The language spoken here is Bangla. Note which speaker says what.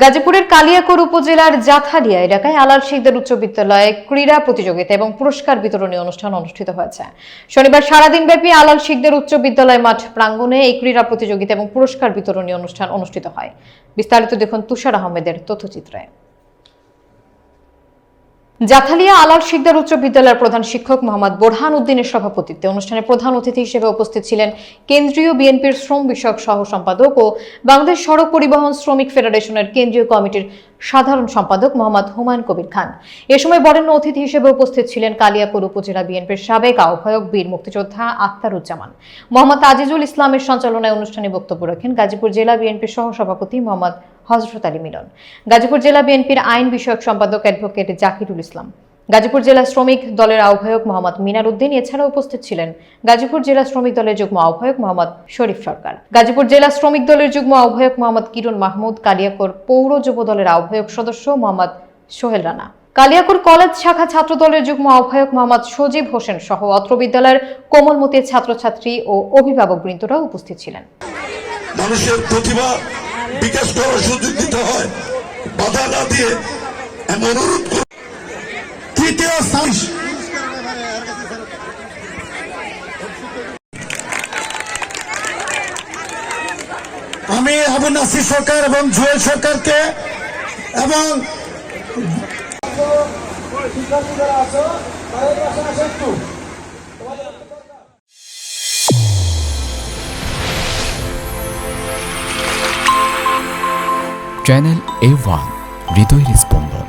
Speaker 1: গাজীপুরের কালিয়াকৈর উপজেলার জাথালিয়া এলাকায় আলাল শিকদার উচ্চ বিদ্যালয়ে ক্রীড়া প্রতিযোগিতা এবং পুরস্কার বিতরণী অনুষ্ঠান অনুষ্ঠিত হয়েছে। শনিবার সারাদিনব্যাপী আলাল শিকদার উচ্চ বিদ্যালয় মাঠ প্রাঙ্গণে এই ক্রীড়া প্রতিযোগিতা এবং পুরস্কার বিতরণী অনুষ্ঠান অনুষ্ঠিত হয়। বিস্তারিত দেখুন তুষার আহমেদের তথ্যচিত্রে। জাথালিয়া আলাল শিকদার উচ্চ বিদ্যালয়ের প্রধান শিক্ষক মোহাম্মদ বোরহান উদ্দিনের সভাপতিত্বে অনুষ্ঠানে প্রধান অতিথি হিসেবে উপস্থিত ছিলেন কেন্দ্রীয় বিএনপির শ্রম বিষয়ক সহ সম্পাদক ও বাংলাদেশ সড়ক পরিবহন শ্রমিক ফেডারেশনের কেন্দ্রীয় কমিটির সাধারণ সম্পাদক মোহাম্মদ হুমায়ুন কবির খান। এ সময় বরেণ্য অতিথি হিসেবে উপস্থিত ছিলেন কালিয়াকৈর উপজেলা বিএনপির সাবেক আহ্বায়ক বীর মুক্তিযোদ্ধা আখতারুজ্জামান। মোহাম্মদ আজিজুল ইসলামের সঞ্চালনায় অনুষ্ঠানে বক্তব্য রাখেন গাজীপুর জেলা বিএনপির সহ সভাপতি মোহাম্মদ হযরত আলী মিলন, গাজীপুর জেলা বিএনপির আইন বিষয়ক সম্পাদক অ্যাডভোকেট জাকিরুল ইসলাম, গাজীপুর জেলা শ্রমিক দলের আহ্বায়ক মোহাম্মদ মিনার উদ্দিন। এছাড়াও উপস্থিত ছিলেন গাজীপুর জেলা শ্রমিক দলের যুগ্ম আহ্বায়ক মোহাম্মদ শরীফ সরকার, গাজীপুর জেলা শ্রমিক দলের যুগ্ম আহ্বায়ক মোহাম্মদ কিরণ মাহমুদ, কালিয়াকৈর পৌর যুব দলের আহ্বায়ক সদস্য মোহাম্মদ সোহেল রানা, কালিয়াকৈর কলেজ শাখা ছাত্র দলের যুগ্ম আহ্বায়ক মোহাম্মদ সজীব হোসেন সহ অত্র বিদ্যালয়ের কোমলমতি ছাত্রছাত্রী ও অভিভাবকবৃন্দরা উপস্থিত ছিলেন।
Speaker 2: মানুষের প্রতিভা বিকাশ করার সুযোগ দিতে হয়, বাধা না দিয়ে এমন অনুরোধ। তৃতীয় স্থান আমি আবু নাসির সরকার এবং জুয়েল সরকারকে এবং
Speaker 3: চ্যানেল A1 হৃদয়ের স্পন্দন।